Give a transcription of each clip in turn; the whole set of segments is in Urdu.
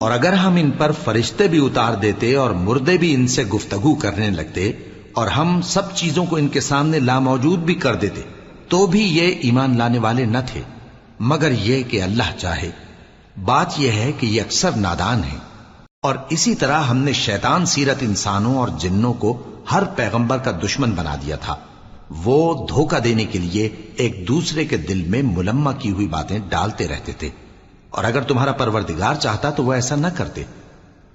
اور اگر ہم ان پر فرشتے بھی اتار دیتے اور مردے بھی ان سے گفتگو کرنے لگتے اور ہم سب چیزوں کو ان کے سامنے لاموجود بھی کر دیتے تو بھی یہ ایمان لانے والے نہ تھے، مگر یہ کہ اللہ چاہے۔ بات یہ ہے کہ یہ اکثر نادان ہیں۔ اور اسی طرح ہم نے شیطان سیرت انسانوں اور جنوں کو ہر پیغمبر کا دشمن بنا دیا تھا۔ وہ دھوکہ دینے کے لیے ایک دوسرے کے دل میں ملمہ کی ہوئی باتیں ڈالتے رہتے تھے، اور اگر تمہارا پروردگار چاہتا تو وہ ایسا نہ کرتے۔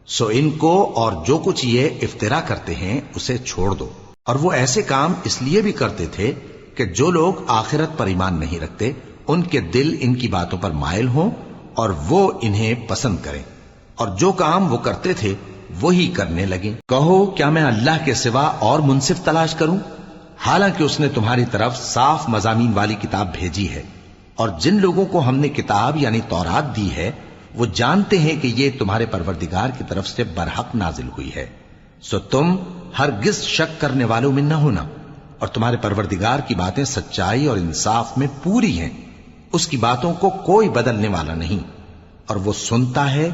سو ان کو اور جو کچھ یہ افترا کرتے ہیں اسے چھوڑ دو۔ اور وہ ایسے کام اس لیے بھی کرتے تھے کہ جو لوگ آخرت پر ایمان نہیں رکھتے ان کے دل ان کی باتوں پر مائل ہوں اور وہ انہیں پسند کریں، اور جو کام وہ کرتے تھے وہی کرنے لگیں۔ کہو کیا میں اللہ کے سوا اور منصف تلاش کروں، حالانکہ اس نے تمہاری طرف صاف مضامین والی کتاب بھیجی ہے، اور جن لوگوں کو ہم نے کتاب یعنی تورات دی ہے وہ جانتے ہیں کہ یہ تمہارے پروردگار کی طرف سے برحق نازل ہوئی ہے۔ سو تم ہرگز شک کرنے والوں میں نہ ہونا، اور تمہارے پروردگار کی باتیں سچائی اور انصاف میں پوری ہیں، اس کی باتوں کو کوئی بدلنے والا نہیں، اور وہ سنتا ہے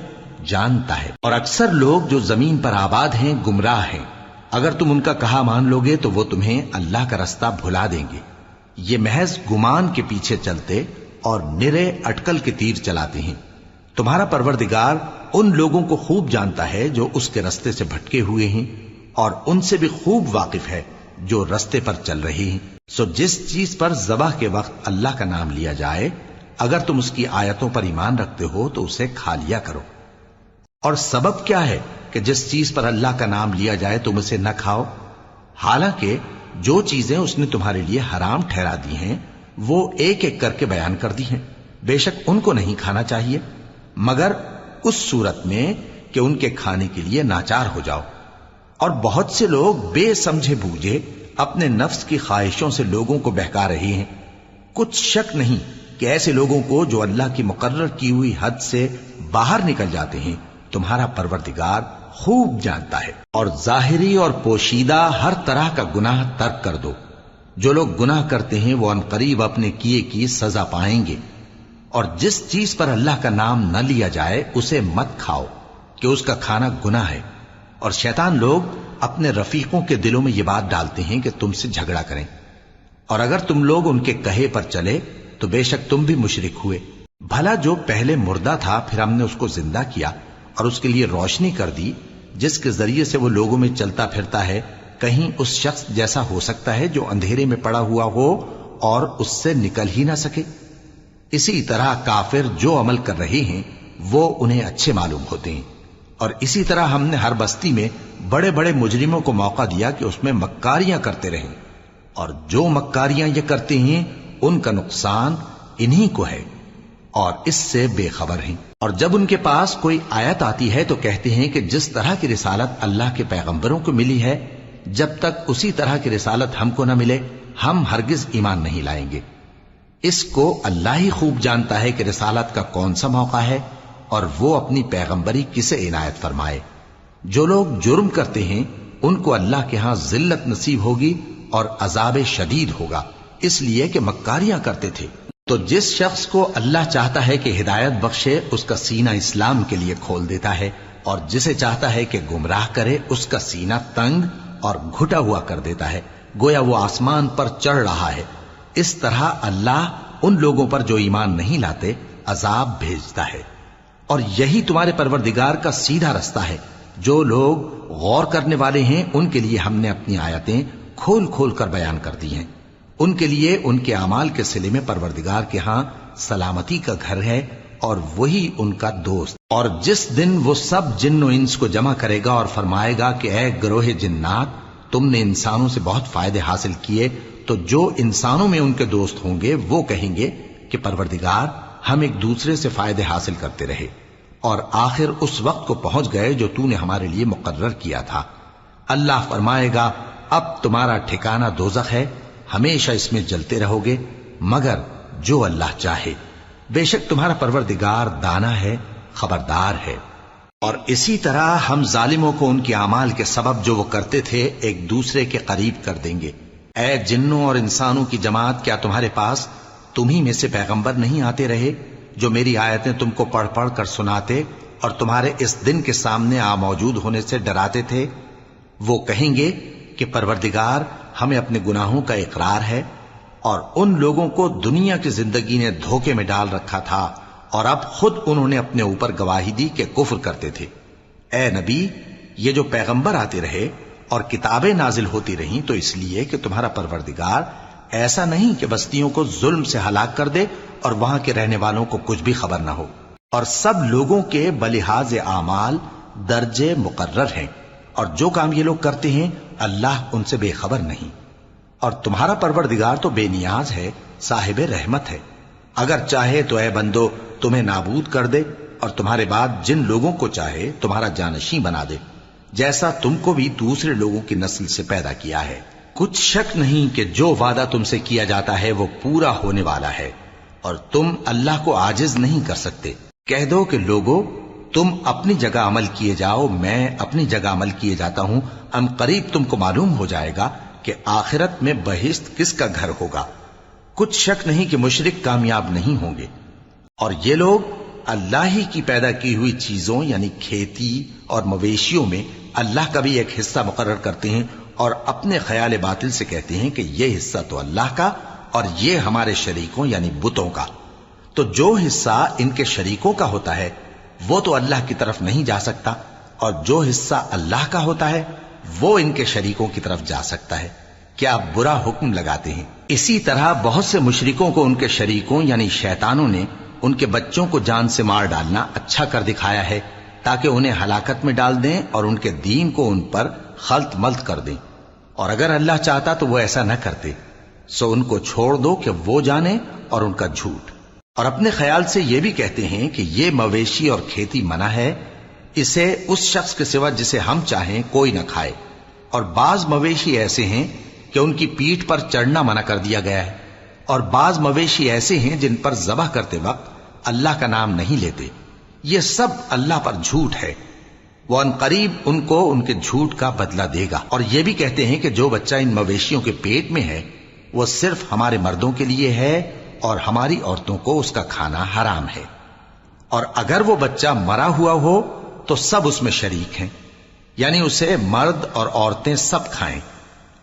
جانتا ہے۔ اور اکثر لوگ جو زمین پر آباد ہیں گمراہ ہیں، اگر تم ان کا کہا مان لو گے تو وہ تمہیں اللہ کا رستہ بھلا دیں گے۔ یہ محض گمان کے پیچھے چلتے اور نرے اٹکل کے تیر چلاتے ہیں۔ تمہارا پروردگار ان لوگوں کو خوب جانتا ہے جو اس کے رستے سے بھٹکے ہوئے ہیں، اور ان سے بھی خوب واقف ہے جو رستے پر چل رہے ہیں۔ سو جس چیز پر ذبح کے وقت اللہ کا نام لیا جائے اگر تم اس کی آیتوں پر ایمان رکھتے ہو تو اسے کھا لیا کرو۔ اور سبب کیا ہے کہ جس چیز پر اللہ کا نام لیا جائے تم اسے نہ کھاؤ، حالانکہ جو چیزیں اس نے تمہارے لیے حرام ٹھہرا دی ہیں وہ ایک ایک کر کے بیان کر دی ہیں۔ بے شک ان کو نہیں کھانا چاہیے مگر اس صورت میں کہ ان کے کھانے کے لیے ناچار ہو جاؤ۔ اور بہت سے لوگ بے سمجھے بوجھے اپنے نفس کی خواہشوں سے لوگوں کو بہکا رہے ہیں۔ کچھ شک نہیں کہ ایسے لوگوں کو جو اللہ کی مقرر کی ہوئی حد سے باہر نکل جاتے ہیں تمہارا پروردگار خوب جانتا ہے۔ اور ظاہری اور پوشیدہ ہر طرح کا گناہ ترک کر دو۔ جو لوگ گناہ کرتے ہیں وہ عنقریب اپنے کیے کی سزا پائیں گے۔ اور جس چیز پر اللہ کا نام نہ لیا جائے اسے مت کھاؤ کہ اس کا کھانا گناہ ہے۔ اور شیطان لوگ اپنے رفیقوں کے دلوں میں یہ بات ڈالتے ہیں کہ تم سے جھگڑا کریں، اور اگر تم لوگ ان کے کہے پر چلے تو بے شک تم بھی مشرک ہوئے۔ بھلا جو پہلے مردہ تھا پھر ہم نے اس کو زندہ کیا اور اس کے لیے روشنی کر دی جس کے ذریعے سے وہ لوگوں میں چلتا پھرتا ہے، کہیں اس شخص جیسا ہو سکتا ہے جو اندھیرے میں پڑا ہوا ہو اور اس سے نکل ہی نہ سکے؟ اسی طرح کافر جو عمل کر رہے ہیں وہ انہیں اچھے معلوم ہوتے ہیں۔ اور اسی طرح ہم نے ہر بستی میں بڑے بڑے مجرموں کو موقع دیا کہ اس میں مکاریاں کرتے رہیں، اور جو مکاریاں یہ کرتے ہیں ان کا نقصان انہی کو ہے اور اس سے بے خبر ہیں۔ اور جب ان کے پاس کوئی آیت آتی ہے تو کہتے ہیں کہ جس طرح کی رسالت اللہ کے پیغمبروں کو ملی ہے جب تک اسی طرح کی رسالت ہم کو نہ ملے ہم ہرگز ایمان نہیں لائیں گے۔ اس کو اللہ ہی خوب جانتا ہے کہ رسالت کا کون سا موقع ہے اور وہ اپنی پیغمبری کسے عنایت فرمائے۔ جو لوگ جرم کرتے ہیں ان کو اللہ کے ہاں ذلت نصیب ہوگی اور عذاب شدید ہوگا، اس لیے کہ مکاریاں کرتے تھے۔ تو جس شخص کو اللہ چاہتا ہے کہ ہدایت بخشے اس کا سینہ اسلام کے لیے کھول دیتا ہے، اور جسے چاہتا ہے کہ گمراہ کرے اس کا سینہ تنگ اور گھٹا ہوا کر دیتا ہے، گویا وہ آسمان پر چڑھ رہا ہے۔ اس طرح اللہ ان لوگوں پر جو ایمان نہیں لاتے عذاب بھیجتا ہے۔ اور یہی تمہارے پروردگار کا سیدھا رستہ ہے۔ جو لوگ غور کرنے والے ہیں ان کے لیے ہم نے اپنی آیتیں کھول کھول کر بیان کر دی ہیں۔ ان کے لیے ان کے اعمال کے صلے میں پروردگار کے ہاں سلامتی کا گھر ہے اور وہی ان کا دوست۔ اور جس دن وہ سب جن و انس کو جمع کرے گا اور فرمائے گا کہ اے گروہ جنات تم نے انسانوں سے بہت فائدے حاصل کیے، تو جو انسانوں میں ان کے دوست ہوں گے وہ کہیں گے کہ پروردگار ہم ایک دوسرے سے فائدے حاصل کرتے رہے اور آخر اس وقت کو پہنچ گئے جو تو نے ہمارے لیے مقرر کیا تھا۔ اللہ فرمائے گا اب تمہارا ٹھکانہ دوزخ ہے، ہمیشہ اس میں جلتے رہو گے مگر جو اللہ چاہے۔ بے شک تمہارا پروردگار دانا ہے، خبردار ہے۔ اور اسی طرح ہم ظالموں کو ان کے اعمال کے سبب جو وہ کرتے تھے ایک دوسرے کے قریب کر دیں گے۔ اے جنوں اور انسانوں کی جماعت، کیا تمہارے پاس تمہیں میں سے پیغمبر نہیں آتے رہے جو میری آیتیں تم کو پڑھ پڑھ کر سناتے اور تمہارے اس دن کے سامنے آ موجود ہونے سے ڈراتے تھے؟ وہ کہیں گے کہ پروردگار ہمیں اپنے گناہوں کا اقرار ہے، اور ان لوگوں کو دنیا کی زندگی نے دھوکے میں ڈال رکھا تھا اور اب خود انہوں نے اپنے اوپر گواہی دی کہ کفر کرتے تھے۔ اے نبی، یہ جو پیغمبر آتے رہے اور کتابیں نازل ہوتی رہیں تو اس لیے کہ تمہارا پروردگار ایسا نہیں کہ بستیوں کو ظلم سے ہلاک کر دے اور وہاں کے رہنے والوں کو کچھ بھی خبر نہ ہو، اور سب لوگوں کے بلحاظ اعمال درجے مقرر ہیں، اور جو کام یہ لوگ کرتے ہیں اللہ ان سے بے خبر نہیں۔ اور تمہارا پروردگار تو بے نیاز ہے، صاحب رحمت ہے، اگر چاہے تو اے بندو تمہیں نابود کر دے اور تمہارے بعد جن لوگوں کو چاہے تمہارا جانشین بنا دے، جیسا تم کو بھی دوسرے لوگوں کی نسل سے پیدا کیا ہے۔ کچھ شک نہیں کہ جو وعدہ تم سے کیا جاتا ہے وہ پورا ہونے والا ہے، اور تم اللہ کو عاجز نہیں کر سکتے۔ کہہ دو کہ لوگو تم اپنی جگہ عمل کیے جاؤ، میں اپنی جگہ عمل کیے جاتا ہوں، ان قریب تم کو معلوم ہو جائے گا کہ آخرت میں بہشت کس کا گھر ہوگا۔ کچھ شک نہیں کہ مشرک کامیاب نہیں ہوں گے، اور یہ لوگ اللہ ہی کی پیدا کی ہوئی چیزوں یعنی کھیتی اور مویشیوں میں اللہ کا بھی ایک حصہ مقرر کرتے ہیں، اور اپنے خیال باطل سے کہتے ہیں کہ یہ حصہ تو اللہ کا اور یہ ہمارے شریکوں یعنی بتوں کا۔ تو جو حصہ ان کے شریکوں کا ہوتا ہے وہ تو اللہ کی طرف نہیں جا سکتا، اور جو حصہ اللہ کا ہوتا ہے وہ ان کے شریکوں کی طرف جا سکتا ہے۔ کیا برا حکم لگاتے ہیں؟ اسی طرح بہت سے مشرکوں کو ان کے شریکوں یعنی شیطانوں نے ان کے بچوں کو جان سے مار ڈالنا اچھا کر دکھایا ہے، تاکہ انہیں ہلاکت میں ڈال دیں اور ان کے دین کو ان پر خلط ملط کر دیں، اور اگر اللہ چاہتا تو وہ ایسا نہ کرتے۔ سو ان کو چھوڑ دو کہ وہ جانے اور ان کا جھوٹ۔ اور اپنے خیال سے یہ بھی کہتے ہیں کہ یہ مویشی اور کھیتی منع ہے، اسے اس شخص کے سوا جسے ہم چاہیں کوئی نہ کھائے، اور بعض مویشی ایسے ہیں کہ ان کی پیٹھ پر چڑھنا منع کر دیا گیا ہے، اور بعض مویشی ایسے ہیں جن پر ذبح کرتے وقت اللہ کا نام نہیں لیتے۔ یہ سب اللہ پر جھوٹ ہے، وہ ان قریب ان کو ان کے جھوٹ کا بدلہ دے گا۔ اور یہ بھی کہتے ہیں کہ جو بچہ ان مویشیوں کے پیٹ میں ہے وہ صرف ہمارے مردوں کے لیے ہے اور ہماری عورتوں کو اس کا کھانا حرام ہے، اور اگر وہ بچہ مرا ہوا ہو تو سب اس میں شریک ہیں، یعنی اسے مرد اور عورتیں سب کھائیں۔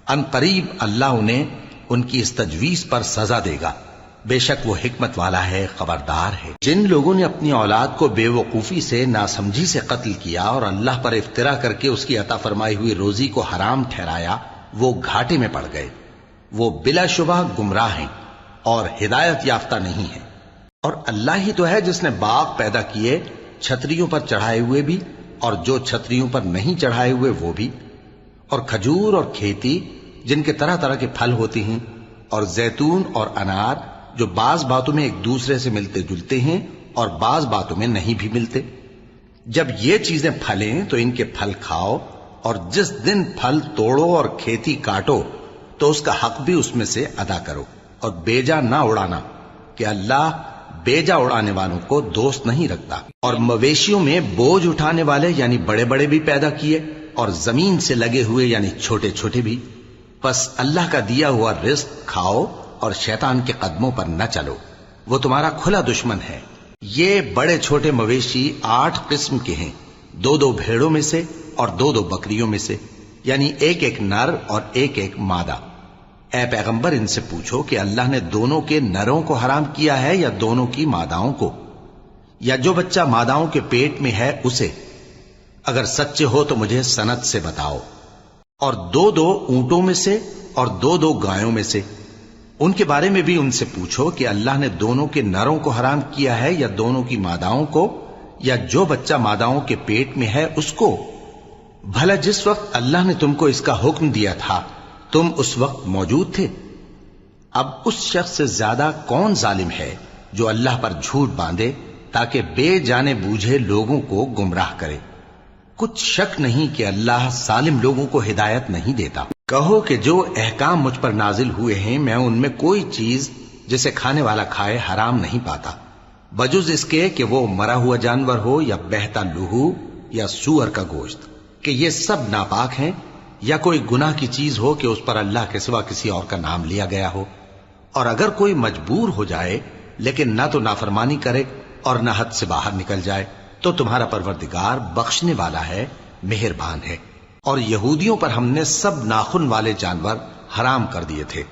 ان قریب اللہ انہیں ان کی اس تجویز پر سزا دے گا، بے شک وہ حکمت والا ہے، خبردار ہے۔ جن لوگوں نے اپنی اولاد کو بے وقوفی سے ناسمجھی سے قتل کیا اور اللہ پر افترا کر کے اس کی عطا فرمائی ہوئی روزی کو حرام ٹھہرایا، وہ گھاٹے میں پڑ گئے، وہ بلا شبہ گمراہ ہیں اور ہدایت یافتہ نہیں ہیں۔ اور اللہ ہی تو ہے جس نے باغ پیدا کیے، چھتریوں پر چڑھائے ہوئے بھی اور جو چھتریوں پر نہیں چڑھائے ہوئے وہ بھی، اور کھجور اور کھیتی جن کے طرح طرح کے پھل ہوتے ہیں، اور زیتون اور انار جو بعض باتوں میں ایک دوسرے سے ملتے جلتے ہیں اور بعض باتوں میں نہیں بھی ملتے۔ جب یہ چیزیں پھلیں تو ان کے پھل کھاؤ، اور جس دن پھل توڑو اور کھیتی کاٹو تو اس کا حق بھی اس میں سے ادا کرو، اور بیجا نہ اڑانا کہ اللہ بیجا اڑانے والوں کو دوست نہیں رکھتا۔ اور مویشیوں میں بوجھ اٹھانے والے یعنی بڑے بڑے بھی پیدا کیے، اور زمین سے لگے ہوئے یعنی چھوٹے چھوٹے بھی۔ پس اللہ کا دیا ہوا رزق کھاؤ اور شیطان کے قدموں پر نہ چلو، وہ تمہارا کھلا دشمن ہے۔ یہ بڑے چھوٹے مویشی 8 قسم کے ہیں، 2 بھیڑوں میں سے اور 2 بکریوں میں سے، یعنی ایک نر اور ایک مادہ۔ اے پیغمبر ان سے پوچھو کہ اللہ نے دونوں کے نروں کو حرام کیا ہے یا دونوں کی ماداؤں کو، یا جو بچہ ماداؤں کے پیٹ میں ہے اسے؟ اگر سچے ہو تو مجھے سند سے بتاؤ۔ اور 2 اونٹوں میں سے اور 2 گایوں میں سے، ان کے بارے میں بھی ان سے پوچھو کہ اللہ نے دونوں کے نروں کو حرام کیا ہے یا دونوں کی ماداؤں کو، یا جو بچہ ماداؤں کے پیٹ میں ہے اس کو؟ بھلا جس وقت اللہ نے تم کو اس کا حکم دیا تھا تم اس وقت موجود تھے؟ اب اس شخص سے زیادہ کون ظالم ہے جو اللہ پر جھوٹ باندھے تاکہ بے جانے بوجھے لوگوں کو گمراہ کرے۔ کچھ شک نہیں کہ اللہ ظالم لوگوں کو ہدایت نہیں دیتا۔ کہو کہ جو احکام مجھ پر نازل ہوئے ہیں میں ان میں کوئی چیز جسے کھانے والا کھائے حرام نہیں پاتا، بجز اس کے کہ وہ مرا ہوا جانور ہو یا بہتا لہو یا سور کا گوشت، کہ یہ سب ناپاک ہیں، یا کوئی گناہ کی چیز ہو کہ اس پر اللہ کے سوا کسی اور کا نام لیا گیا ہو۔ اور اگر کوئی مجبور ہو جائے لیکن نہ تو نافرمانی کرے اور نہ حد سے باہر نکل جائے، تو تمہارا پروردگار بخشنے والا ہے، مہربان ہے۔ اور یہودیوں پر ہم نے سب ناخن والے جانور حرام کر دیے تھے،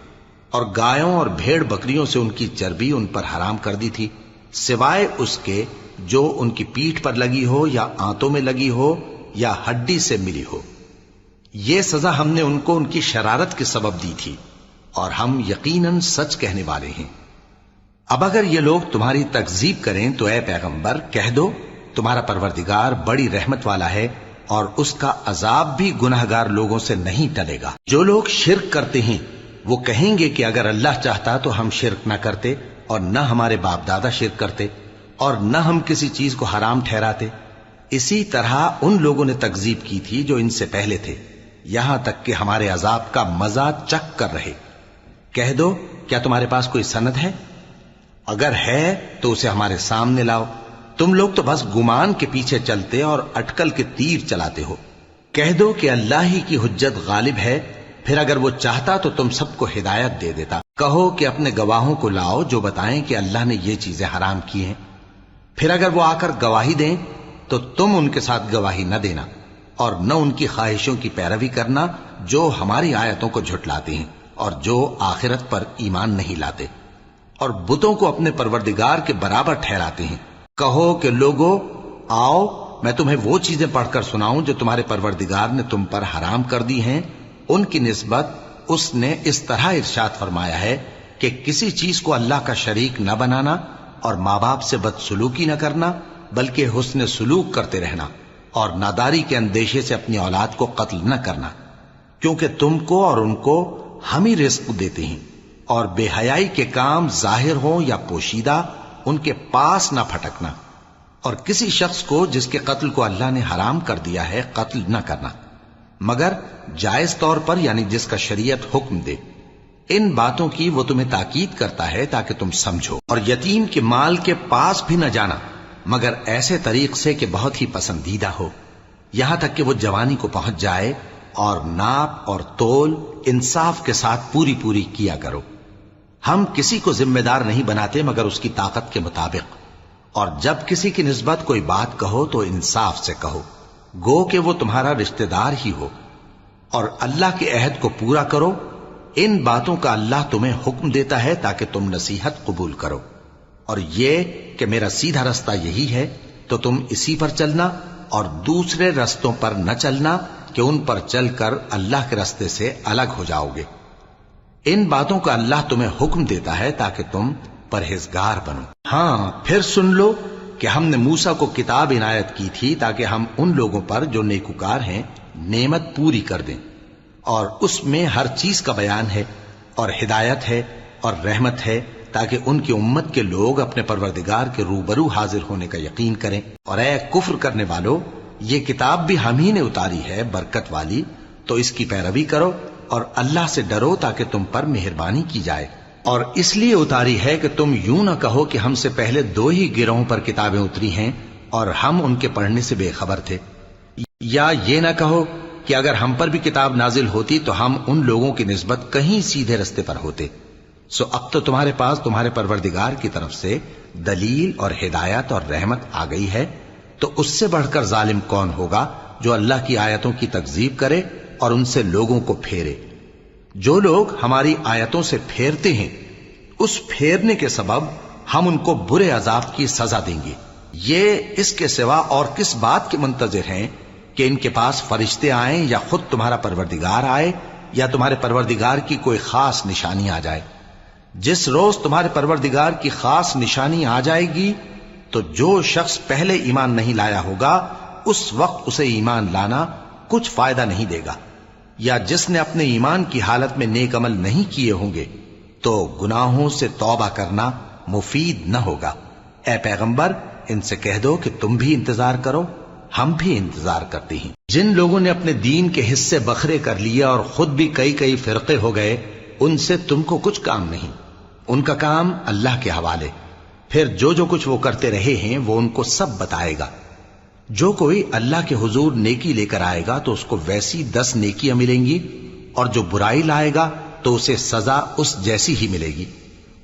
اور گایوں اور بھیڑ بکریوں سے ان کی چربی ان پر حرام کر دی تھی، سوائے اس کے جو ان کی پیٹھ پر لگی ہو یا آنتوں میں لگی ہو یا ہڈی سے ملی ہو۔ یہ سزا ہم نے ان کو ان کی شرارت کے سبب دی تھی، اور ہم یقیناً سچ کہنے والے ہیں۔ اب اگر یہ لوگ تمہاری تکذیب کریں تو اے پیغمبر کہہ دو، تمہارا پروردگار بڑی رحمت والا ہے، اور اس کا عذاب بھی گناہگار لوگوں سے نہیں ٹلے گا۔ جو لوگ شرک کرتے ہیں وہ کہیں گے کہ اگر اللہ چاہتا تو ہم شرک نہ کرتے، اور نہ ہمارے باپ دادا شرک کرتے، اور نہ ہم کسی چیز کو حرام ٹھہراتے۔ اسی طرح ان لوگوں نے تکذیب کی تھی جو ان سے پہلے تھے، یہاں تک کہ ہمارے عذاب کا مزہ چکھ کر رہے۔ کہہ دو، کیا تمہارے پاس کوئی سند ہے؟ اگر ہے تو اسے ہمارے سامنے لاؤ۔ تم لوگ تو بس گمان کے پیچھے چلتے اور اٹکل کے تیر چلاتے ہو۔ کہہ دو کہ اللہ ہی کی حجت غالب ہے، پھر اگر وہ چاہتا تو تم سب کو ہدایت دے دیتا۔ کہو کہ اپنے گواہوں کو لاؤ جو بتائیں کہ اللہ نے یہ چیزیں حرام کی ہیں، پھر اگر وہ آ کر گواہی دیں تو تم ان کے ساتھ گواہی نہ دینا، اور نہ ان کی خواہشوں کی پیروی کرنا جو ہماری آیتوں کو جھٹلاتے ہیں اور جو آخرت پر ایمان نہیں لاتے، اور بتوں کو اپنے پروردگار کے برابر ٹھہراتے ہیں۔ کہو کہ لوگو آؤ، میں تمہیں وہ چیزیں پڑھ کر سناؤں جو تمہارے پروردگار نے تم پر حرام کر دی ہیں۔ ان کی نسبت اس نے اس طرح ارشاد فرمایا ہے کہ کسی چیز کو اللہ کا شریک نہ بنانا، اور ماں باپ سے بدسلوکی نہ کرنا، بلکہ حسن سلوک کرتے رہنا، اور ناداری کے اندیشے سے اپنی اولاد کو قتل نہ کرنا، کیونکہ تم کو اور ان کو ہم ہی رزق دیتے ہیں۔ اور بے حیائی کے کام ظاہر ہوں یا پوشیدہ ان کے پاس نہ پھٹکنا، اور کسی شخص کو جس کے قتل کو اللہ نے حرام کر دیا ہے قتل نہ کرنا، مگر جائز طور پر، یعنی جس کا شریعت حکم دے۔ ان باتوں کی وہ تمہیں تاکید کرتا ہے تاکہ تم سمجھو۔ اور یتیم کے مال کے پاس بھی نہ جانا مگر ایسے طریق سے کہ بہت ہی پسندیدہ ہو، یہاں تک کہ وہ جوانی کو پہنچ جائے، اور ناپ اور تول انصاف کے ساتھ پوری پوری کیا کرو۔ ہم کسی کو ذمہ دار نہیں بناتے مگر اس کی طاقت کے مطابق، اور جب کسی کی نسبت کوئی بات کہو تو انصاف سے کہو، گو کہ وہ تمہارا رشتہ دار ہی ہو، اور اللہ کے عہد کو پورا کرو۔ ان باتوں کا اللہ تمہیں حکم دیتا ہے تاکہ تم نصیحت قبول کرو، اور یہ کہ میرا سیدھا رستہ یہی ہے تو تم اسی پر چلنا، اور دوسرے رستوں پر نہ چلنا کہ ان پر چل کر اللہ کے رستے سے الگ ہو جاؤ گے۔ ان باتوں کا اللہ تمہیں حکم دیتا ہے تاکہ تم پرہیزگار بنو۔ ہاں، پھر سن لو کہ ہم نے موسیٰ کو کتاب عنایت کی تھی تاکہ ہم ان لوگوں پر جو نیکوکار ہیں نعمت پوری کر دیں، اور اس میں ہر چیز کا بیان ہے، اور ہدایت ہے، اور رحمت ہے، تاکہ ان کی امت کے لوگ اپنے پروردگار کے روبرو حاضر ہونے کا یقین کریں۔ اور اے کفر کرنے والو، یہ کتاب بھی ہم ہی نے اتاری ہے برکت والی، تو اس کی پیروی کرو اور اللہ سے ڈرو تاکہ تم پر مہربانی کی جائے۔ اور اس لیے اتاری ہے کہ تم یوں نہ کہو کہ ہم سے پہلے 2 ہی گروہوں پر کتابیں اتری ہیں اور ہم ان کے پڑھنے سے بے خبر تھے، یا یہ نہ کہو کہ اگر ہم پر بھی کتاب نازل ہوتی تو ہم ان لوگوں کی نسبت کہیں سیدھے رستے پر ہوتے۔ سو اب تو تمہارے پاس تمہارے پروردگار کی طرف سے دلیل اور ہدایت اور رحمت آ گئی ہے، تو اس سے بڑھ کر ظالم کون ہوگا جو اللہ کی آیتوں کی تکذیب کرے اور ان سے لوگوں کو پھیرے۔ جو لوگ ہماری آیتوں سے پھیرتے ہیں اس پھیرنے کے سبب ہم ان کو برے عذاب کی سزا دیں گے۔ یہ اس کے سوا اور کس بات کے منتظر ہیں کہ ان کے پاس فرشتے آئیں یا خود تمہارا پروردگار آئے یا تمہارے پروردگار کی کوئی خاص نشانی آ جائے۔ جس روز تمہارے پروردگار کی خاص نشانی آ جائے گی تو جو شخص پہلے ایمان نہیں لایا ہوگا اس وقت اسے ایمان لانا کچھ فائدہ نہیں دے گا، یا جس نے اپنے ایمان کی حالت میں نیک عمل نہیں کیے ہوں گے تو گناہوں سے توبہ کرنا مفید نہ ہوگا۔ اے پیغمبر، ان سے کہہ دو کہ تم بھی انتظار کرو، ہم بھی انتظار کرتے ہیں۔ جن لوگوں نے اپنے دین کے حصے بکھرے کر لیے اور خود بھی کئی فرقے ہو گئے، ان سے تم کو کچھ کام نہیں، ان کا کام اللہ کے حوالے۔ پھر جو کچھ وہ کرتے رہے ہیں وہ ان کو سب بتائے گا۔ جو کوئی اللہ کے حضور نیکی لے کر آئے گا تو اس کو ویسی 10 نیکیاں ملیں گی، اور جو برائی لائے گا تو اسے سزا اس جیسی ہی ملے گی،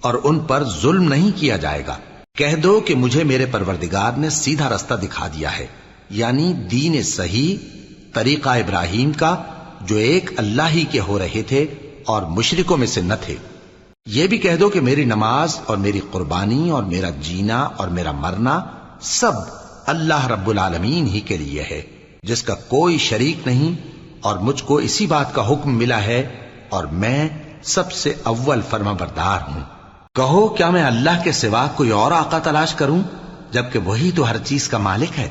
اور ان پر ظلم نہیں کیا جائے گا۔ کہہ دو کہ مجھے میرے پروردگار نے سیدھا رستہ دکھا دیا ہے، یعنی دین صحیح، طریقہ ابراہیم کا، جو ایک اللہ ہی کے ہو رہے تھے اور مشرکوں میں سے نہ تھے۔ یہ بھی کہہ دو کہ میری نماز اور میری قربانی اور میرا جینا اور میرا مرنا سب اللہ رب العالمین ہی کے لیے ہے، جس کا کوئی شریک نہیں، اور مجھ کو اسی بات کا حکم ملا ہے اور میں سب سے اول فرما بردار ہوں۔ کہو کیا میں اللہ کے سوا کوئی اور آقا تلاش کروں، جبکہ وہی تو ہر چیز کا مالک ہے،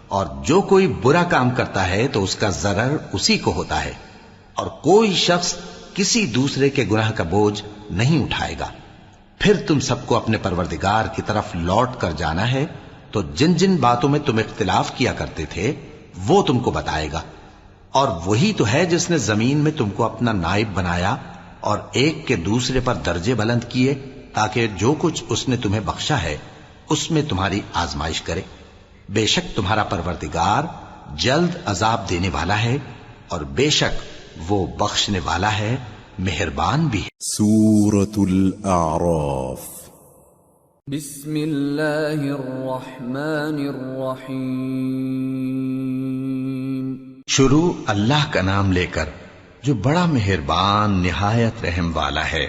اور جو کوئی برا کام کرتا ہے تو اس کا ضرر اسی کو ہوتا ہے، اور کوئی شخص کسی دوسرے کے گناہ کا بوجھ نہیں اٹھائے گا۔ پھر تم سب کو اپنے پروردگار کی طرف لوٹ کر جانا ہے، تو جن جن باتوں میں تم اختلاف کیا کرتے تھے وہ تم کو بتائے گا، اور وہی تو ہے جس نے زمین میں تم کو اپنا نائب بنایا اور ایک کے دوسرے پر درجے بلند کیے، تاکہ جو کچھ اس نے تمہیں بخشا ہے اس میں تمہاری آزمائش کرے۔ بے شک تمہارا پروردگار جلد عذاب دینے والا ہے، اور بے شک وہ بخشنے والا ہے، مہربان بھی ہے۔ سورة الأعراف۔ بسم اللہ الرحمن الرحیم۔ شروع اللہ کا نام لے کر جو بڑا مہربان نہایت رحم والا ہے۔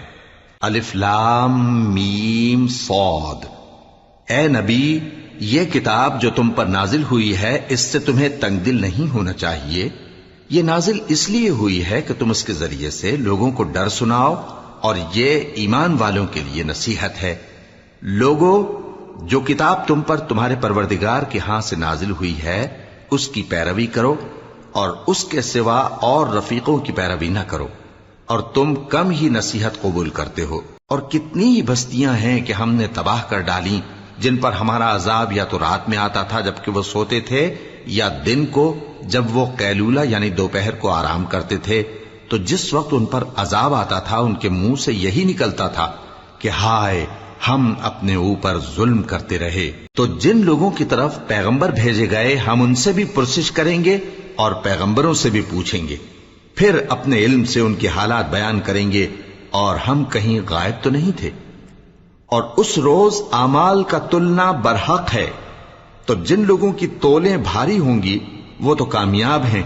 الف لام میم صاد۔ اے نبی، یہ کتاب جو تم پر نازل ہوئی ہے اس سے تمہیں تنگ دل نہیں ہونا چاہیے۔ یہ نازل اس لیے ہوئی ہے کہ تم اس کے ذریعے سے لوگوں کو ڈر سناؤ، اور یہ ایمان والوں کے لیے نصیحت ہے۔ لوگوں، جو کتاب تم پر تمہارے پروردگار کے ہاں سے نازل ہوئی ہے اس کی پیروی کرو، اور اس کے سوا اور رفیقوں کی پیروی نہ کرو، اور تم کم ہی نصیحت قبول کرتے ہو۔ اور کتنی ہی بستیاں ہیں کہ ہم نے تباہ کر ڈالیں، جن پر ہمارا عذاب یا تو رات میں آتا تھا جبکہ وہ سوتے تھے، یا دن کو جب وہ قیلولہ یعنی دوپہر کو آرام کرتے تھے، تو جس وقت ان پر عذاب آتا تھا ان کے منہ سے یہی نکلتا تھا کہ ہائے، ہم اپنے اوپر ظلم کرتے رہے۔ تو جن لوگوں کی طرف پیغمبر بھیجے گئے ہم ان سے بھی پرسش کریں گے اور پیغمبروں سے بھی پوچھیں گے، پھر اپنے علم سے ان کے حالات بیان کریں گے، اور ہم کہیں غائب تو نہیں تھے۔ اور اس روز اعمال کا تلنا برحق ہے، تو جن لوگوں کی تولیں بھاری ہوں گی وہ تو کامیاب ہیں،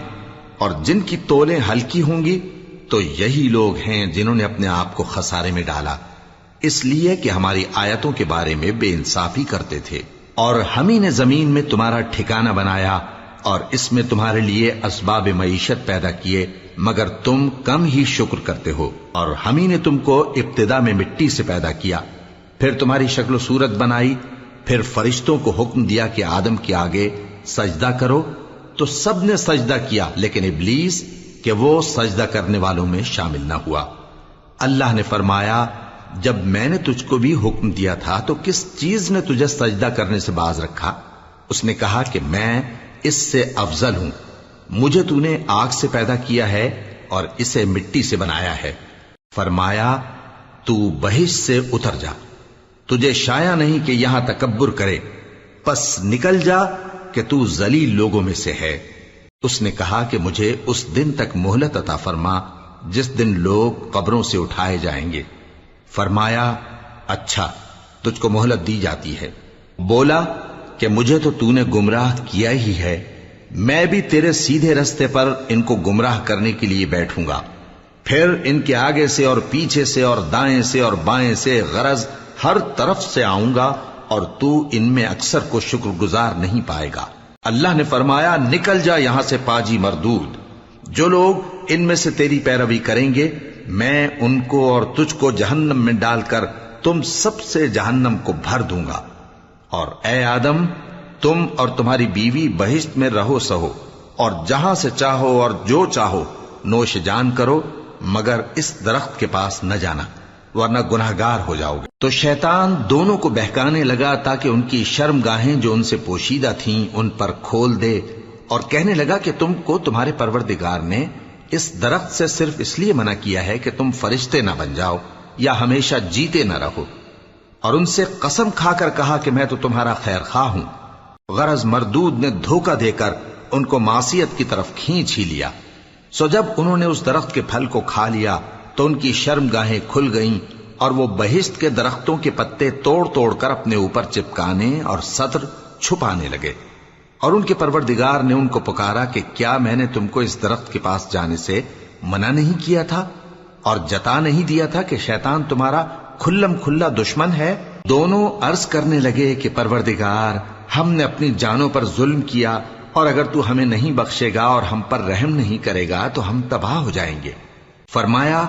اور جن کی تولیں ہلکی ہوں گی تو یہی لوگ ہیں جنہوں نے اپنے آپ کو خسارے میں ڈالا، اس لیے کہ ہماری آیتوں کے بارے میں بے انصافی کرتے تھے۔ اور ہم ہی نے زمین میں تمہارا ٹھکانہ بنایا، اور اس میں تمہارے لیے اسباب معیشت پیدا کیے، مگر تم کم ہی شکر کرتے ہو۔ اور ہم ہی نے تم کو ابتدا میں مٹی سے پیدا کیا، پھر تمہاری شکل و صورت بنائی، پھر فرشتوں کو حکم دیا کہ آدم کے آگے سجدہ کرو، تو سب نے سجدہ کیا لیکن ابلیس کہ وہ سجدہ کرنے والوں میں شامل نہ ہوا۔ اللہ نے فرمایا، جب میں نے تجھ کو بھی حکم دیا تھا تو کس چیز نے تجھے سجدہ کرنے سے باز رکھا؟ اس نے کہا کہ میں اس سے افضل ہوں، مجھے تو نے آگ سے پیدا کیا ہے اور اسے مٹی سے بنایا ہے۔ فرمایا، تو بہشت سے اتر جا، تجھے شایع نہیں کہ یہاں تکبر کرے، پس نکل جا کہ تو ذلیل لوگوں میں سے ہے۔ اس نے کہا کہ مجھے اس دن تک مہلت عطا فرما جس دن لوگ قبروں سے اٹھائے جائیں گے۔ فرمایا، اچھا، تجھ کو مہلت دی جاتی ہے۔ بولا کہ مجھے تو نے گمراہ کیا ہی ہے، میں بھی تیرے سیدھے رستے پر ان کو گمراہ کرنے کے لیے بیٹھوں گا، پھر ان کے آگے سے اور پیچھے سے اور دائیں سے اور بائیں سے، غرض ہر طرف سے آؤں گا، اور تو ان میں اکثر کو شکر گزار نہیں پائے گا۔ اللہ نے فرمایا، نکل جا یہاں سے پاجی مردود، جو لوگ ان میں سے تیری پیروی کریں گے میں ان کو اور تجھ کو جہنم میں ڈال کر تم سب سے جہنم کو بھر دوں گا۔ اور اے آدم، تم اور تمہاری بیوی بہشت میں رہو سہو، اور جہاں سے چاہو اور جو چاہو نوش جان کرو، مگر اس درخت کے پاس نہ جانا ورنہ گناہگار ہو جاؤ گے۔ تو شیطان دونوں کو بہکانے لگا تاکہ ان کی شرم گاہیں جو ان سے پوشیدہ تھیں ان پر کھول دے، اور کہنے لگا کہ تم کو تمہارے پروردگار نے اس درخت سے صرف اس لیے منع کیا ہے کہ تم فرشتے نہ بن جاؤ یا ہمیشہ جیتے نہ رہو۔ اور ان سے قسم کھا کر کہا کہ میں تو تمہارا خیر خواہ ہوں۔ غرض مردود نے دھوکہ دے کر ان کو معصیت کی طرف کھینچ ہی لیا۔ سو جب انہوں نے اس درخت کے پھل کو کھا لیا تو ان کی شرم گاہیں کھل گئیں، اور وہ بہشت کے درختوں کے پتے توڑ توڑ کر اپنے اوپر چپکانے اور سطر چھپانے لگے۔ اور ان کے پروردگار نے ان کو پکارا کہ کیا میں نے تم کو اس درخت کے پاس جانے سے منع نہیں کیا تھا اور جتا نہیں دیا تھا کہ شیطان تمہارا کھلم کھلا دشمن ہے؟ دونوں عرض کرنے لگے کہ پروردگار، ہم نے اپنی جانوں پر ظلم کیا، اور اگر تو ہمیں نہیں بخشے گا اور ہم پر رحم نہیں کرے گا تو ہم تباہ ہو جائیں گے۔ فرمایا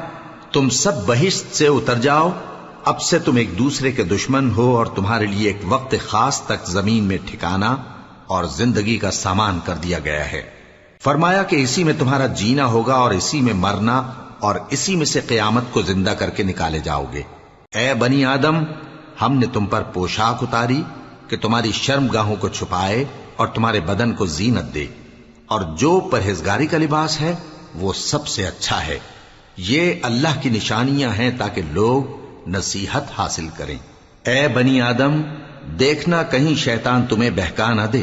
تم سب بہشت سے اتر جاؤ، اب سے تم ایک دوسرے کے دشمن ہو، اور تمہارے لیے ایک وقت خاص تک زمین میں ٹھکانا اور زندگی کا سامان کر دیا گیا ہے۔ فرمایا کہ اسی میں تمہارا جینا ہوگا اور اسی میں مرنا، اور اسی میں سے قیامت کو زندہ کر کے نکالے جاؤ گے۔ اے بنی آدم، ہم نے تم پر پوشاک اتاری کہ تمہاری شرم گاہوں کو چھپائے اور تمہارے بدن کو زینت دے، اور جو پرہیزگاری کا لباس ہے وہ سب سے اچھا ہے۔ یہ اللہ کی نشانیاں ہیں تاکہ لوگ نصیحت حاصل کریں۔ اے بنی آدم، دیکھنا کہیں شیطان تمہیں بہکا نہ دے،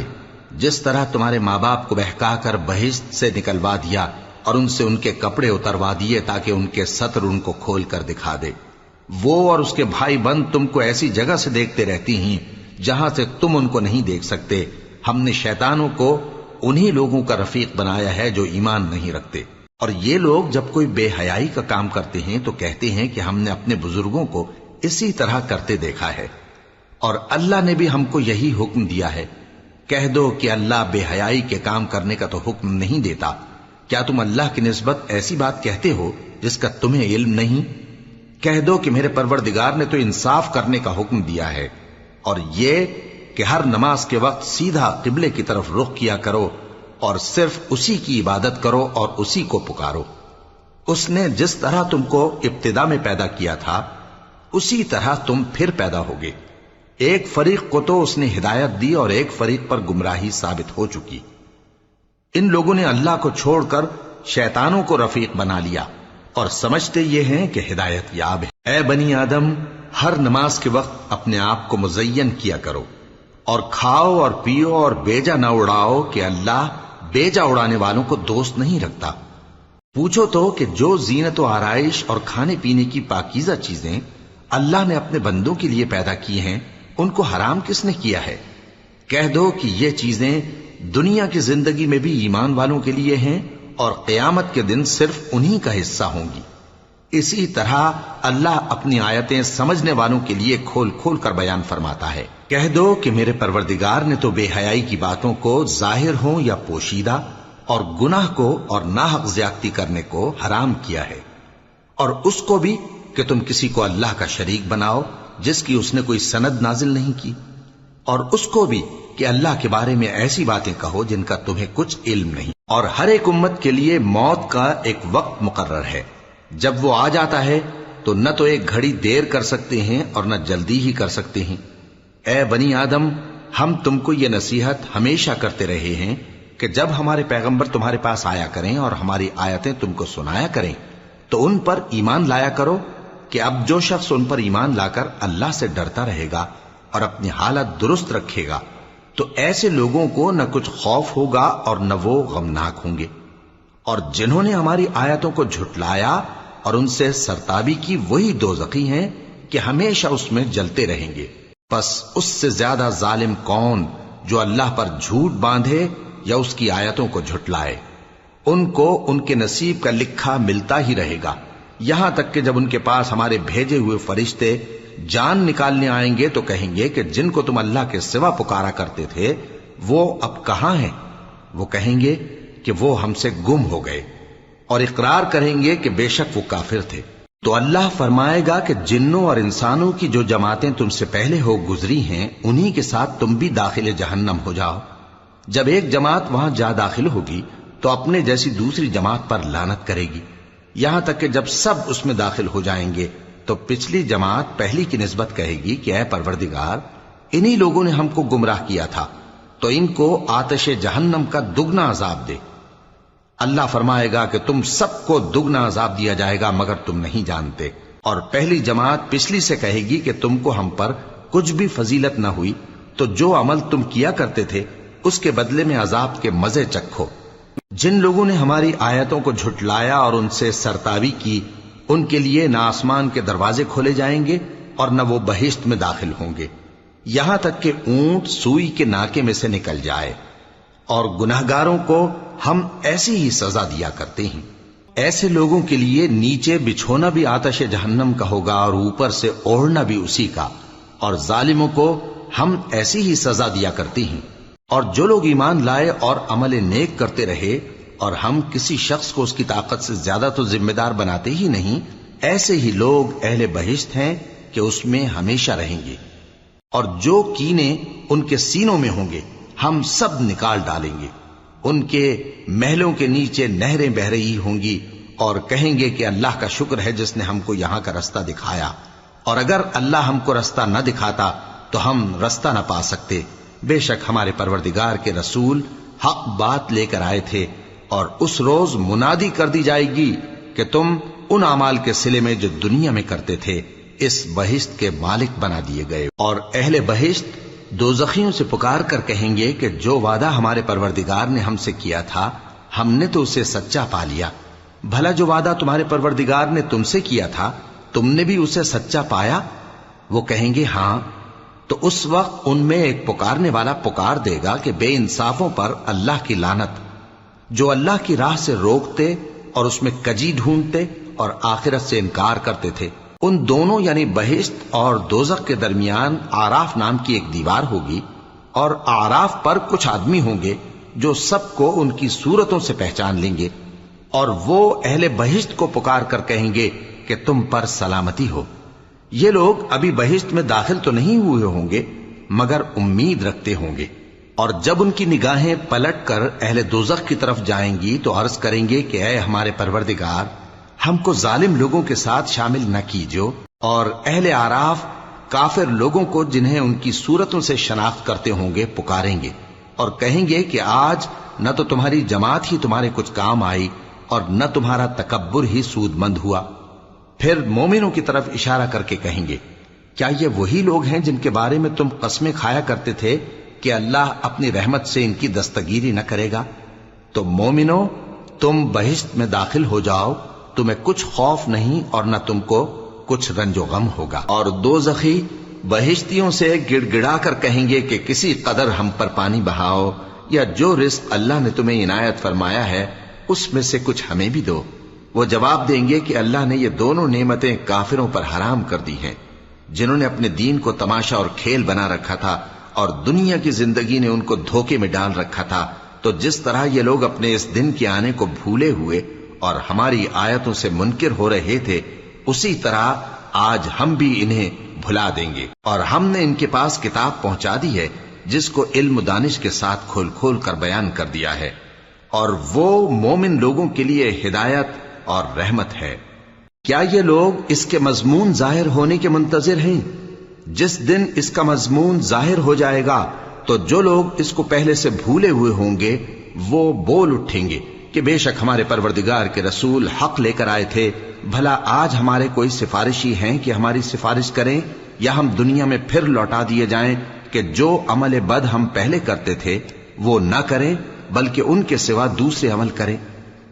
جس طرح تمہارے ماں باپ کو بہکا کر بہشت سے نکلوا دیا اور ان سے ان کے کپڑے اتروا دیے تاکہ ان کے سطر ان کو کھول کر دکھا دے۔ وہ اور اس کے بھائی بند تم کو ایسی جگہ سے دیکھتے رہتی ہیں جہاں سے تم ان کو نہیں دیکھ سکتے۔ ہم نے شیطانوں کو انہی لوگوں کا رفیق بنایا ہے جو ایمان نہیں رکھتے۔ اور یہ لوگ جب کوئی بے حیائی کا کام کرتے ہیں تو کہتے ہیں کہ ہم نے اپنے بزرگوں کو اسی طرح کرتے دیکھا ہے، اور اللہ نے بھی ہم کو یہی حکم دیا ہے۔ کہہ دو کہ اللہ بے حیائی کے کام کرنے کا تو حکم نہیں دیتا۔ کیا تم اللہ کی نسبت ایسی بات کہتے ہو جس کا تمہیں علم نہیں؟ کہہ دو کہ میرے پروردگار نے تو انصاف کرنے کا حکم دیا ہے، اور یہ کہ ہر نماز کے وقت سیدھا قبلے کی طرف رخ کیا کرو اور صرف اسی کی عبادت کرو اور اسی کو پکارو۔ اس نے جس طرح تم کو ابتدا میں پیدا کیا تھا اسی طرح تم پھر پیدا ہوگے۔ ایک فریق کو تو اس نے ہدایت دی اور ایک فریق پر گمراہی ثابت ہو چکی۔ ان لوگوں نے اللہ کو چھوڑ کر شیطانوں کو رفیق بنا لیا اور سمجھتے یہ ہیں کہ ہدایت یاب ہے۔ اے بنی آدم، ہر نماز کے وقت اپنے آپ کو مزین کیا کرو، اور کھاؤ اور پیو اور بیجا نہ اڑاؤ کہ اللہ بیجا اڑانے والوں کو دوست نہیں رکھتا۔ پوچھو تو کہ جو زینت و آرائش اور کھانے پینے کی پاکیزہ چیزیں اللہ نے اپنے بندوں کے لیے پیدا کی ہیں ان کو حرام کس نے کیا ہے؟ کہہ دو کہ یہ چیزیں دنیا کی زندگی میں بھی ایمان والوں کے لیے ہیں اور قیامت کے دن صرف انہی کا حصہ ہوں گی۔ اسی طرح اللہ اپنی آیتیں سمجھنے والوں کے لیے کھول کھول کر بیان فرماتا ہے۔ کہہ دو کہ میرے پروردگار نے تو بے حیائی کی باتوں کو ظاہر ہوں یا پوشیدہ، اور گناہ کو اور ناحق زیادتی کرنے کو حرام کیا ہے، اور اس کو بھی کہ تم کسی کو اللہ کا شریک بناؤ جس کی اس نے کوئی سند نازل نہیں کی، اور اس کو بھی کہ اللہ کے بارے میں ایسی باتیں کہو جن کا تمہیں کچھ علم نہیں۔ اور ہر ایک امت کے لیے موت کا ایک وقت مقرر ہے، جب وہ آ جاتا ہے تو نہ تو ایک گھڑی دیر کر سکتے ہیں اور نہ جلدی ہی کر سکتے ہیں۔ اے بنی آدم، ہم تم کو یہ نصیحت ہمیشہ کرتے رہے ہیں کہ جب ہمارے پیغمبر تمہارے پاس آیا کریں اور ہماری آیتیں تم کو سنایا کریں تو ان پر ایمان لایا کرو، کہ اب جو شخص ان پر ایمان لا کر اللہ سے ڈرتا رہے گا اور اپنی حالت درست رکھے گا تو ایسے لوگوں کو نہ کچھ خوف ہوگا اور نہ وہ غمناک ہوں گے۔ اور جنہوں نے ہماری آیتوں کو جھٹلایا اور ان سے سرتابی کی وہی دوزخی ہیں کہ ہمیشہ اس میں جلتے رہیں گے۔ پس اس سے زیادہ ظالم کون جو اللہ پر جھوٹ باندھے یا اس کی آیتوں کو جھٹلائے؟ ان کو ان کے نصیب کا لکھا ملتا ہی رہے گا، یہاں تک کہ جب ان کے پاس ہمارے بھیجے ہوئے فرشتے جان نکالنے آئیں گے تو کہیں گے کہ جن کو تم اللہ کے سوا پکارا کرتے تھے وہ اب کہاں ہیں؟ وہ کہیں گے کہ وہ ہم سے گم ہو گئے، اور اقرار کریں گے کہ بے شک وہ کافر تھے۔ تو اللہ فرمائے گا کہ جنوں اور انسانوں کی جو جماعتیں تم سے پہلے ہو گزری ہیں انہی کے ساتھ تم بھی داخل جہنم ہو جاؤ۔ جب ایک جماعت وہاں جا داخل ہوگی تو اپنے جیسی دوسری جماعت پر لعنت کرے گی، یہاں تک کہ جب سب اس میں داخل ہو جائیں گے تو پچھلی جماعت پہلی کی نسبت کہے گی کہ اے پروردگار، انہی لوگوں نے ہم کو گمراہ کیا تھا، تو ان کو آتش جہنم کا دگنا عذاب دے۔ اللہ فرمائے گا کہ تم سب کو دگنا عذاب دیا جائے گا مگر تم نہیں جانتے۔ اور پہلی جماعت پچھلی سے کہے گی کہ تم کو ہم پر کچھ بھی فضیلت نہ ہوئی، تو جو عمل تم کیا کرتے تھے اس کے بدلے میں عذاب کے مزے چکھو۔ جن لوگوں نے ہماری آیتوں کو جھٹلایا اور ان سے سرتابی کی ان کے لیے نہ آسمان کے دروازے کھولے جائیں گے اور نہ وہ بہشت میں داخل ہوں گے، یہاں تک کہ اونٹ سوئی کے ناکے میں سے نکل جائے۔ اور گناہگاروں کو ہم ایسی ہی سزا دیا کرتے ہیں۔ ایسے لوگوں کے لیے نیچے بچھونا بھی آتش جہنم کا ہوگا اور اوپر سے اوڑھنا بھی اسی کا، اور ظالموں کو ہم ایسی ہی سزا دیا کرتے ہیں۔ اور جو لوگ ایمان لائے اور عمل نیک کرتے رہے، اور ہم کسی شخص کو اس کی طاقت سے زیادہ تو ذمہ دار بناتے ہی نہیں، ایسے ہی لوگ اہل بہشت ہیں کہ اس میں ہمیشہ رہیں گے۔ اور جو کینے ان کے سینوں میں ہوں گے ہم سب نکال ڈالیں گے۔ ان کے محلوں کے نیچے نہریں بہ رہی ہوں گی، اور کہیں گے کہ اللہ کا شکر ہے جس نے ہم کو یہاں کا رستہ دکھایا، اور اگر اللہ ہم کو رستہ نہ دکھاتا تو ہم رستہ نہ پا سکتے۔ بے شک ہمارے پروردگار کے رسول حق بات لے کر آئے تھے، اور اس روز منادی کر دی جائے گی کہ تم ان اعمال کے صلے میں جو دنیا میں کرتے تھے اس بہشت کے مالک بنا دیے گئے۔ اور اہل بہشت دوزخیوں سے پکار کر کہیں گے کہ جو وعدہ ہمارے پروردگار نے ہم سے کیا تھا ہم نے تو اسے سچا پا لیا۔ بھلا جو وعدہ تمہارے پروردگار نے تم سے کیا تھا تم نے بھی اسے سچا پایا؟ وہ کہیں گے ہاں۔ تو اس وقت ان میں ایک پکارنے والا پکار دے گا کہ بے انصافوں پر اللہ کی لعنت، جو اللہ کی راہ سے روکتے اور اس میں کجی ڈھونڈتے اور آخرت سے انکار کرتے تھے۔ ان دونوں یعنی بہشت اور دوزخ کے درمیان آراف نام کی ایک دیوار ہوگی، اور آراف پر کچھ آدمی ہوں گے جو سب کو ان کی صورتوں سے پہچان لیں گے، اور وہ اہل بہشت کو پکار کر کہیں گے کہ تم پر سلامتی ہو۔ یہ لوگ ابھی بہشت میں داخل تو نہیں ہوئے ہوں گے مگر امید رکھتے ہوں گے، اور جب ان کی نگاہیں پلٹ کر اہل دوزخ کی طرف جائیں گی تو عرض کریں گے کہ اے ہمارے پروردگار، ہم کو ظالم لوگوں کے ساتھ شامل نہ کیجو۔ اور اہل آراف کافر لوگوں کو جنہیں ان کی صورتوں سے شناخت کرتے ہوں گے پکاریں گے اور کہیں گے کہ آج نہ تو تمہاری جماعت ہی تمہارے کچھ کام آئی اور نہ تمہارا تکبر ہی سود مند ہوا۔ پھر مومنوں کی طرف اشارہ کر کے کہیں گے کیا یہ وہی لوگ ہیں جن کے بارے میں تم قسمیں کھایا کرتے تھے کہ اللہ اپنی رحمت سے ان کی دستگیری نہ کرے گا؟ تو مومنوں، تم بہشت میں داخل ہو جاؤ، تمہیں کچھ خوف نہیں اور نہ تم کو کچھ رنج و غم ہوگا۔ اور دوزخی بہشتیوں سے گڑ گڑا کر کہیں گے کہ کسی قدر ہم پر پانی بہاؤ، یا جو رزق اللہ نے تمہیں عنایت فرمایا ہے اس میں سے کچھ ہمیں بھی دو۔ وہ جواب دیں گے کہ اللہ نے یہ دونوں نعمتیں کافروں پر حرام کر دی ہیں، جنہوں نے اپنے دین کو تماشا اور کھیل بنا رکھا تھا اور دنیا کی زندگی نے ان کو دھوکے میں ڈال رکھا تھا۔ تو جس طرح یہ لوگ اپنے اس دن کے آنے کو بھولے ہوئے اور ہماری آیتوں سے منکر ہو رہے تھے، اسی طرح آج ہم بھی انہیں بھلا دیں گے۔ اور ہم نے ان کے پاس کتاب پہنچا دی ہے جس کو علم و دانش کے ساتھ کھول کھول کر بیان کر دیا ہے، اور وہ مومن لوگوں کے لیے ہدایت اور رحمت ہے۔ کیا یہ لوگ اس کے مضمون ظاہر ہونے کے منتظر ہیں؟ جس دن اس کا مضمون ظاہر ہو جائے گا تو جو لوگ اس کو پہلے سے بھولے ہوئے ہوں گے وہ بول اٹھیں گے کہ بے شک ہمارے پروردگار کے رسول حق لے کر آئے تھے۔ بھلا آج ہمارے کوئی سفارشی ہیں کہ ہماری سفارش کریں، یا ہم دنیا میں پھر لوٹا دیے جائیں کہ جو عمل بد ہم پہلے کرتے تھے وہ نہ کریں بلکہ ان کے سوا دوسرے عمل کریں۔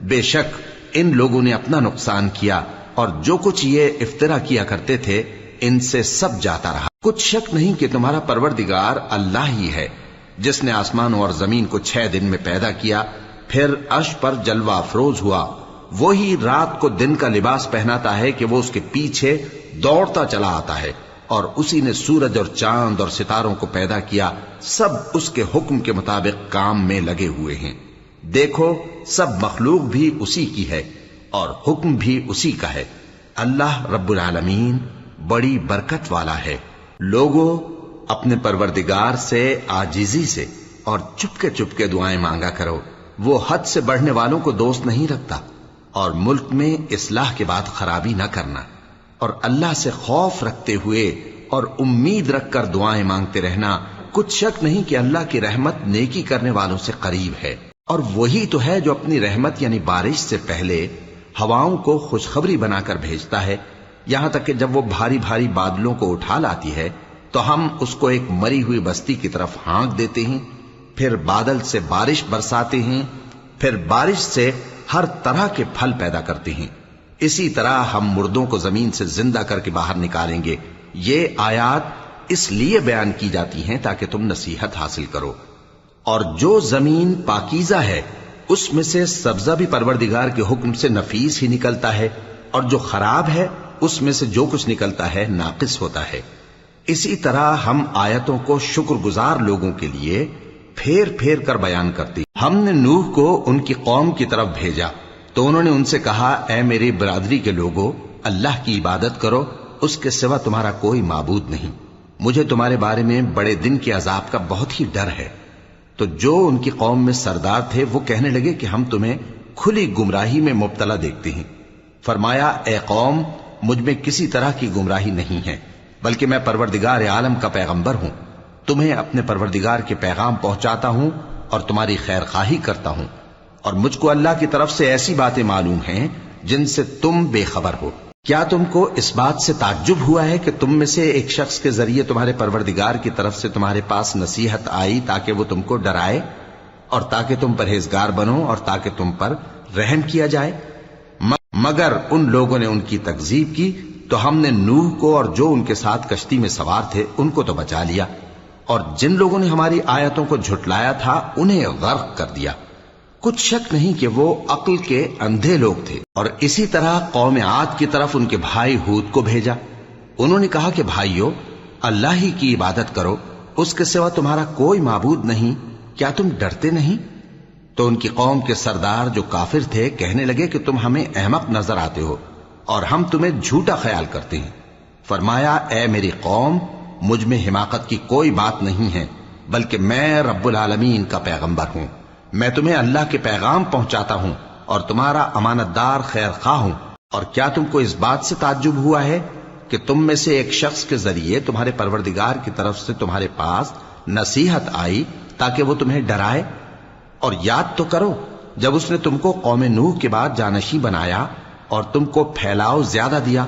بے شک ان لوگوں نے اپنا نقصان کیا، اور جو کچھ یہ افترا کیا کرتے تھے ان سے سب جاتا رہا۔ کچھ شک نہیں کہ تمہارا پروردگار اللہ ہی ہے جس نے آسمانوں اور زمین کو 6 دن میں پیدا کیا، پھر عرش پر جلوہ افروز ہوا۔ وہی رات کو دن کا لباس پہناتا ہے کہ وہ اس کے پیچھے دوڑتا چلا آتا ہے، اور اسی نے سورج اور چاند اور ستاروں کو پیدا کیا، سب اس کے حکم کے مطابق کام میں لگے ہوئے ہیں۔ دیکھو سب مخلوق بھی اسی کی ہے اور حکم بھی اسی کا ہے۔ اللہ رب العالمین بڑی برکت والا ہے۔ لوگوں، اپنے پروردگار سے عاجزی سے اور چپکے دعائیں مانگا کرو، وہ حد سے بڑھنے والوں کو دوست نہیں رکھتا، اور ملک میں اصلاح کے بعد خرابی نہ کرنا، اور اللہ سے خوف رکھتے ہوئے اور امید رکھ کر دعائیں مانگتے رہنا۔ کچھ شک نہیں کہ اللہ کی رحمت نیکی کرنے والوں سے قریب ہے، اور وہی تو ہے جو اپنی رحمت یعنی بارش سے پہلے ہواؤں کو خوشخبری بنا کر بھیجتا ہے، یہاں تک کہ جب وہ بھاری بھاری بادلوں کو اٹھا لاتی ہے تو ہم اس کو ایک مری ہوئی بستی کی طرف ہانک دیتے ہیں، پھر بادل سے بارش برساتے ہیں، پھر بارش سے ہر طرح کے پھل پیدا کرتے ہیں۔ اسی طرح ہم مردوں کو زمین سے زندہ کر کے باہر نکالیں گے. یہ آیات اس لیے بیان کی جاتی ہیں تاکہ تم نصیحت حاصل کرو. اور جو زمین پاکیزہ ہے اس میں سے سبزہ بھی پروردگار کے حکم سے نفیس ہی نکلتا ہے، اور جو خراب ہے اس میں سے جو کچھ نکلتا ہے ناقص ہوتا ہے. اسی طرح ہم آیتوں کو شکر گزار لوگوں کے لیے پھیر پھیر کر بیان کرتے. ہم نے نوح کو ان کی قوم کی طرف بھیجا تو انہوں نے ان سے کہا، اے میری برادری کے لوگوں، اللہ کی عبادت کرو، اس کے سوا تمہارا کوئی معبود نہیں. مجھے تمہارے بارے میں بڑے دن کے عذاب کا بہت ہی ڈر ہے. تو جو ان کی قوم میں سردار تھے وہ کہنے لگے کہ ہم تمہیں کھلی گمراہی میں مبتلا دیکھتے ہیں. فرمایا، اے قوم، مجھ میں کسی طرح کی گمراہی نہیں ہے، بلکہ میں پروردگار عالم کا پیغمبر ہوں. تمہیں اپنے پروردگار کے پیغام پہنچاتا ہوں اور تمہاری خیر خواہی کرتا ہوں، اور مجھ کو اللہ کی طرف سے ایسی باتیں معلوم ہیں جن سے تم بے خبر ہو. کیا تم کو اس بات سے تعجب ہوا ہے کہ تم میں سے ایک شخص کے ذریعے تمہارے پروردگار کی طرف سے تمہارے پاس نصیحت آئی تاکہ وہ تم کو ڈرائے اور تاکہ تم پرہیزگار بنو اور تاکہ تم پر رحم کیا جائے؟ مگر ان لوگوں نے ان کی تکذیب کی تو ہم نے نوح کو اور جو ان کے ساتھ کشتی میں سوار تھے ان کو تو بچا لیا، اور جن لوگوں نے ہماری آیتوں کو جھٹلایا تھا انہیں غرق کر دیا. کچھ شک نہیں کہ وہ عقل کے اندھے لوگ تھے. اور اسی طرح قوم عاد کی طرف ان کے بھائی ہود کو بھیجا. انہوں نے کہا کہ بھائیو، اللہ ہی کی عبادت کرو، اس کے سوا تمہارا کوئی معبود نہیں، کیا تم ڈرتے نہیں؟ تو ان کی قوم کے سردار جو کافر تھے کہنے لگے کہ تم ہمیں احمق نظر آتے ہو اور ہم تمہیں جھوٹا خیال کرتے ہیں. فرمایا، اے میری قوم، مجھ میں حماقت کی کوئی بات نہیں ہے، بلکہ میں رب العالمین کا پیغمبر ہوں. میں تمہیں اللہ کے پیغام پہنچاتا ہوں اور تمہارا امانت دار خیر خواہ ہوں. اور کیا تم کو اس بات سے تعجب ہوا ہے کہ تم میں سے ایک شخص کے ذریعے تمہارے پروردگار کی طرف سے تمہارے پاس نصیحت آئی تاکہ وہ تمہیں ڈرائے؟ اور یاد تو کرو جب اس نے تم کو قوم نوح کے بعد جانشین بنایا اور تم کو پھیلاؤ زیادہ دیا.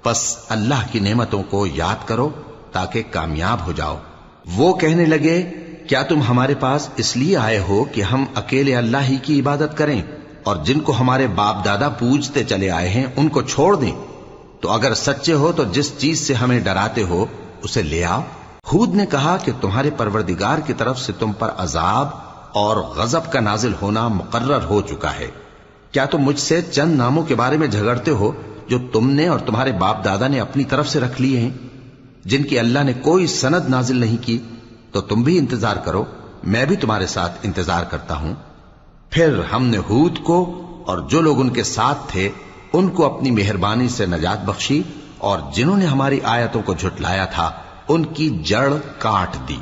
پس اللہ کی نعمتوں کو یاد کرو تاکہ کامیاب ہو جاؤ. وہ کہنے لگے، کیا تم ہمارے پاس اس لیے آئے ہو کہ ہم اکیلے اللہ ہی کی عبادت کریں اور جن کو ہمارے باپ دادا پوجتے چلے آئے ہیں ان کو چھوڑ دیں؟ تو اگر سچے ہو تو جس چیز سے ہمیں ڈراتے ہو اسے لے آؤ. ہود نے کہا کہ تمہارے پروردگار کی طرف سے تم پر عذاب اور غضب کا نازل ہونا مقرر ہو چکا ہے. کیا تم مجھ سے چند ناموں کے بارے میں جھگڑتے ہو جو تم نے اور تمہارے باپ دادا نے اپنی طرف سے رکھ لیے ہیں، جن کی اللہ نے کوئی سند نازل نہیں کی؟ تو تم بھی انتظار کرو، میں بھی تمہارے ساتھ انتظار کرتا ہوں. پھر ہم نے ہود کو اور جو لوگ ان کے ساتھ تھے ان کو اپنی مہربانی سے نجات بخشی، اور جنہوں نے ہماری آیتوں کو جھٹلایا تھا ان کی جڑ کاٹ دی،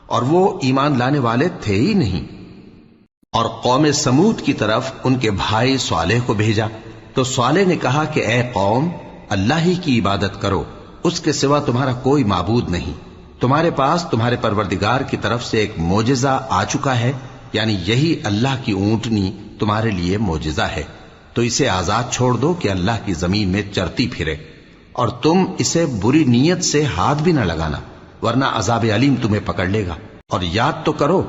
اور وہ ایمان لانے والے تھے ہی نہیں. اور قوم سمود کی طرف ان کے بھائی صالح کو بھیجا تو صالح نے کہا کہ اے قوم، اللہ ہی کی عبادت کرو، اس کے سوا تمہارا کوئی معبود نہیں. تمہارے پاس تمہارے پروردگار کی طرف سے ایک معجزہ آ چکا ہے، یعنی یہی اللہ کی اونٹنی تمہارے لیے معجزہ ہے. تو اسے آزاد چھوڑ دو کہ اللہ کی زمین میں چرتی پھرے، اور تم اسے بری نیت سے ہاتھ بھی نہ لگانا، ورنہ عذاب علیم تمہیں پکڑ لے گا. اور یاد تو کرو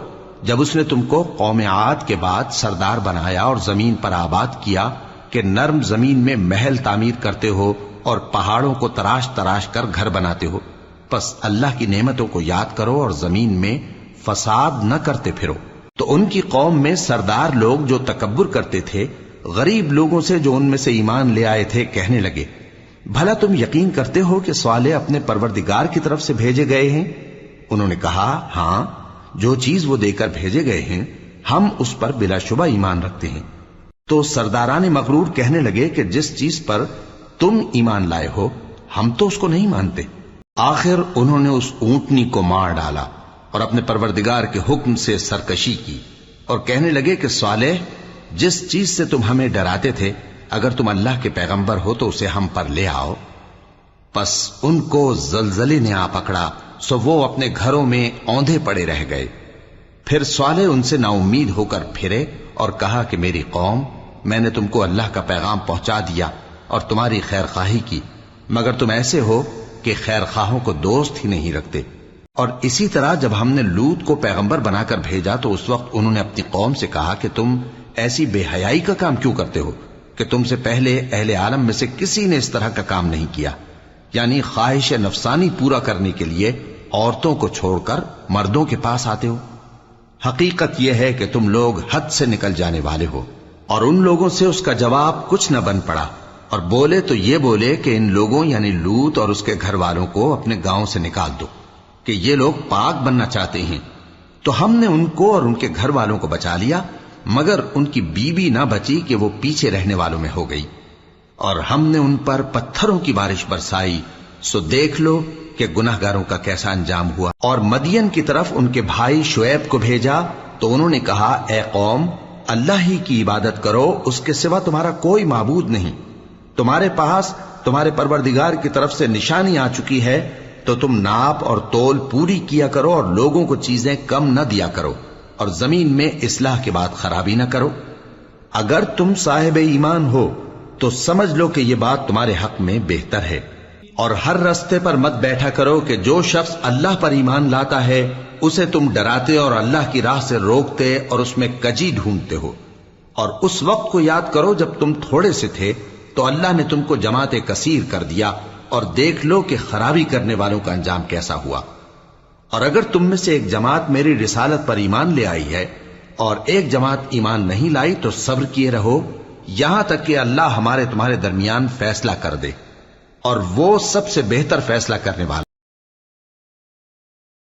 جب اس نے تم کو قوم عاد کے بعد سردار بنایا اور زمین پر آباد کیا کہ نرم زمین میں محل تعمیر کرتے ہو اور پہاڑوں کو تراش تراش کر گھر بناتے ہو. پس اللہ کی نعمتوں کو یاد کرو اور زمین میں فساد نہ کرتے پھرو. تو ان کی قوم میں سردار لوگ جو تکبر کرتے تھے غریب لوگوں سے جو ان میں سے ایمان لے آئے تھے کہنے لگے، بھلا تم یقین کرتے ہو کہ صالح اپنے پروردگار کی طرف سے بھیجے گئے ہیں؟ انہوں نے کہا، ہاں، جو چیز وہ دے کر بھیجے گئے ہیں ہم اس پر بلا شبہ ایمان رکھتے ہیں. تو سرداران مغرور کہنے لگے کہ جس چیز پر تم ایمان لائے ہو ہم تو اس کو نہیں مانتے. آخر انہوں نے اس اونٹنی کو مار ڈالا اور اپنے پروردگار کے حکم سے سرکشی کی، اور کہنے لگے کہ صالح، جس چیز سے تم ہمیں ڈراتے تھے اگر تم اللہ کے پیغمبر ہو تو اسے ہم پر لے آؤ. پس ان کو زلزلے نے آ پکڑا، سو وہ اپنے گھروں میں اوندھے پڑے رہ گئے. پھر صالح ان سے نا امید ہو کر پھرے اور کہا کہ میری قوم، میں نے تم کو اللہ کا پیغام پہنچا دیا اور تمہاری خیر خواہی کی، مگر تم ایسے ہو کہ خیر خواہوں کو دوست ہی نہیں رکھتے. اور اسی طرح جب ہم نے لوط کو پیغمبر بنا کر بھیجا تو اس وقت انہوں نے اپنی قوم سے کہا کہ تم ایسی بے حیائی کا کام کیوں کرتے ہو کہ تم سے پہلے اہل عالم میں سے کسی نے اس طرح کا کام نہیں کیا، یعنی خواہش نفسانی پورا کرنے کے لیے عورتوں کو چھوڑ کر مردوں کے پاس آتے ہو۔ حقیقت یہ ہے کہ تم لوگ حد سے نکل جانے والے ہو۔ اور ان لوگوں سے اس کا جواب کچھ نہ بن پڑا، اور بولے تو یہ بولے کہ ان لوگوں یعنی لوط اور اس کے گھر والوں کو اپنے گاؤں سے نکال دو کہ یہ لوگ پاک بننا چاہتے ہیں۔ تو ہم نے ان کو اور ان کے گھر والوں کو بچا لیا، مگر ان کی بیوی نہ بچی کہ وہ پیچھے رہنے والوں میں ہو گئی، اور ہم نے ان پر پتھروں کی بارش برسائی، سو دیکھ لو کہ گناہگاروں کا کیسا انجام ہوا۔ اور مدین کی طرف ان کے بھائی شعیب کو بھیجا تو انہوں نے کہا، اے قوم، اللہ ہی کی عبادت کرو، اس کے سوا تمہارا کوئی معبود نہیں۔ تمہارے پاس تمہارے پروردگار کی طرف سے نشانی آ چکی ہے، تو تم ناپ اور تول پوری کیا کرو اور لوگوں کو چیزیں کم نہ دیا کرو، اور زمین میں اصلاح کے بعد خرابی نہ کرو۔ اگر تم صاحب ایمان ہو تو سمجھ لو کہ یہ بات تمہارے حق میں بہتر ہے، اور ہر رستے پر مت بیٹھا کرو کہ جو شخص اللہ پر ایمان لاتا ہے اسے تم ڈراتے اور اللہ کی راہ سے روکتے اور اس میں کجی ڈھونڈتے ہو۔ اور اس وقت کو یاد کرو جب تم تھوڑے سے تھے تو اللہ نے تم کو جماعت کثیر کر دیا، اور دیکھ لو کہ خرابی کرنے والوں کا انجام کیسا ہوا۔ اور اگر تم میں سے ایک جماعت میری رسالت پر ایمان لے آئی ہے اور ایک جماعت ایمان نہیں لائی تو صبر کیے رہو یہاں تک کہ اللہ ہمارے تمہارے درمیان فیصلہ کر دے، اور وہ سب سے بہتر فیصلہ کرنے والا